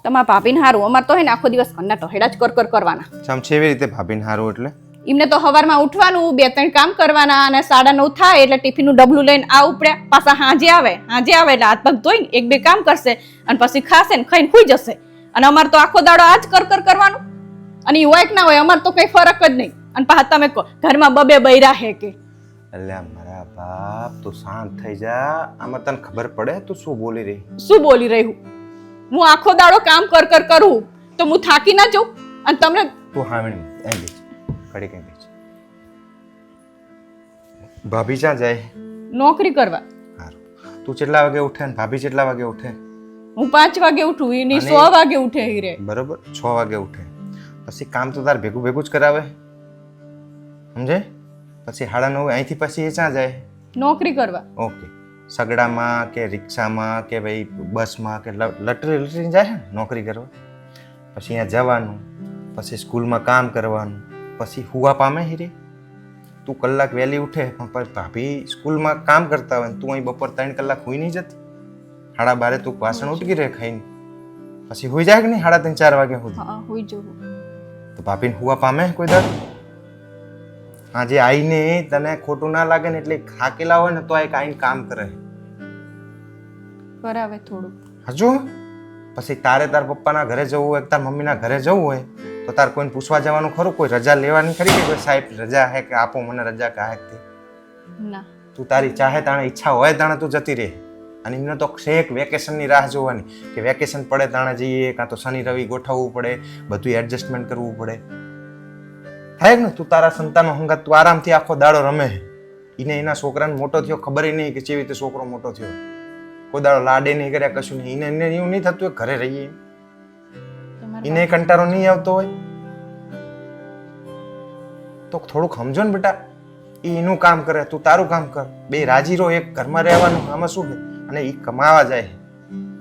તમારા ભાભીને હારું, અમાર તો હે ને આખો દિવસ ઘરના ટહેડા જ કર કરવાના. આમ છે એવી રીતે ભાભીને હારું એટલે એમને તો સવારમાં ઉઠવાનું, 2-3 કામ કરવાના અને 9:30 થાય એટલે ટિફિનનું ડબલું લઈને આ ઉપડ્યા, પાછા હાંજે આવે એટલે હાથ પગ ધોઈને 1-2 કામ કરશે અને પછી ખાશે ને ખાઈને સૂઈ જશે. અને અમાર તો આખો દાડો આ જ કર કરવાનું. અને એ હોય કે ના હોય, અમાર તો કઈ ફરક જ નહીં. અને પાછા તમે કહો ઘરમાં બબે બૈરા હે કે. એટલે મારા બાપ તું શાંત થઈ જા. આમાં તને ખબર પડે તું શું બોલી રહી? શું બોલી રહી હું આખો દાડો કામ કર કરું તો હું થાકી ના જાઉં? અને તમને તું હાવણી અહીં બેસ, ઘડી કઈ બેસ. ભાભી ક્યાં જાય? નોકરી કરવા. હારું. તું કેટલા વાગે ઉઠે ને ભાભી કેટલા વાગે ઉઠે? હું 5 વાગે ઉઠું, એની 100 વાગે ઉઠે હીરે. બરોબર, 6 વાગે ઉઠે. પછી કામ તો તાર ભેગું જ કરાવે, સમજે? પછી 9:30 અહીંથી પછી એ ક્યાં જાય? નોકરી કરવા. ઓકે. સગડામાં કે રિક્ષામાં કે ભાઈ બસમાં કે લટરી જાય ને નોકરી કરવા. પછી અહીંયા જવાનું, પછી સ્કૂલમાં કામ કરવાનું, પછી હુવા પામે હીરે. તું કલાક વહેલી ઉઠે પણ ભાભી સ્કૂલમાં કામ કરતા હોય તું અહીં બપોર 3 કલાક હુઈ નહીં જતી? 12:30 તું વાસણ ઉટકી રહે ખાઈને, પછી હુઈ જાય કે નહીં 3-4 વાગ્યા સુધી? હા, હુઈ જવું. તો ભાભીને હુવા પામે કોઈ દાડો? આજે આઈને તને ખોટું ના લાગે ને એટલે થાકેલા હોય ને તો એક આઈને કામ કરે કરાવે થોડું. હજુ પછી તારે તાર પપ્પાના ઘરે જવું હોય, તાર મમ્મીના ઘરે જવું હોય તો તાર કોઈને પૂછવા જવાનું ખરું? કોઈ રજા લેવાની ખરી કે કોઈ સાહેબ રજા હે કે આપો મને રજા કાહે તે? ના. તું તારી ચાહે તાણે ઈચ્છા હોય તાણે તું જતી રહે. અને એમને તો છેક વેકેશનની રાહ જોવાની કે વેકેશન પડે તાણે જઈએ, કાં તો શનિ રવિ ગોઠવવું પડે, બધું એડજસ્ટમેન્ટ કરવું પડે. થાય ને તું તારા સંતાનો હંગાત તું આરામથી આખો દાડો રમે. એને એના છોકરાને મોટો થયો ખબર નહીં કે કેવી રીતે છોકરો મોટો થયો. કોઈ દાડો લાડે નહીં કર્યા, કશું નહીં. એને એવું નહીં થતું ઘરે રહીએ, એને કંટાળો નહીં આવતો હોય તો થોડુંક સમજો ને બેટા. એ એનું કામ કરે, તું તારું કામ કર, બે રાજી રહો, એક ઘરમાં રહેવાનું. આમાં શું છે? અને એ કમાવા જાય.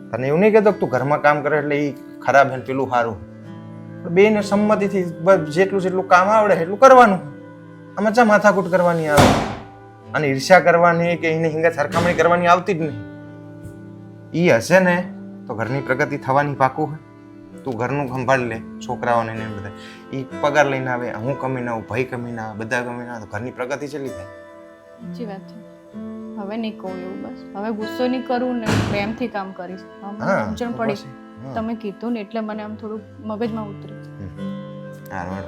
તને એવું નહીં કહેતો કે તું ઘરમાં કામ કરે એટલે એ ખરાબ હે પેલું સારું. બેને સંમતિથી જેટલું કામ આવડે એટલું કરવાનું. આમાં ચા માથાકૂટ કરવાની આવે અને ઈર્ષ્યા કરવાની કે એને હિંગા સરખામણી કરવાની આવતી જ નહીં. એ હશે ને તો ઘરની પ્રગતિ થવાની પાકું હોય. તું ઘરનું સંભાળી લે, છોકરાઓને ને બધા એ પગાર લઈને આવે, હું કમીને આવું, ભાઈ કમીને આવે, બધા કમીને આવે, તો ઘરની પ્રગતિ ચલી થાય. સાચી વાત છે. હવે નહીં કહું એવું, બસ હવે ગુસ્સો નહીં કરું ને પ્રેમથી કામ કરીશ. સમજણ પડી તમે કીધું ને એટલે મને આમ થોડું મગજમાં ઉતર્યું. હા.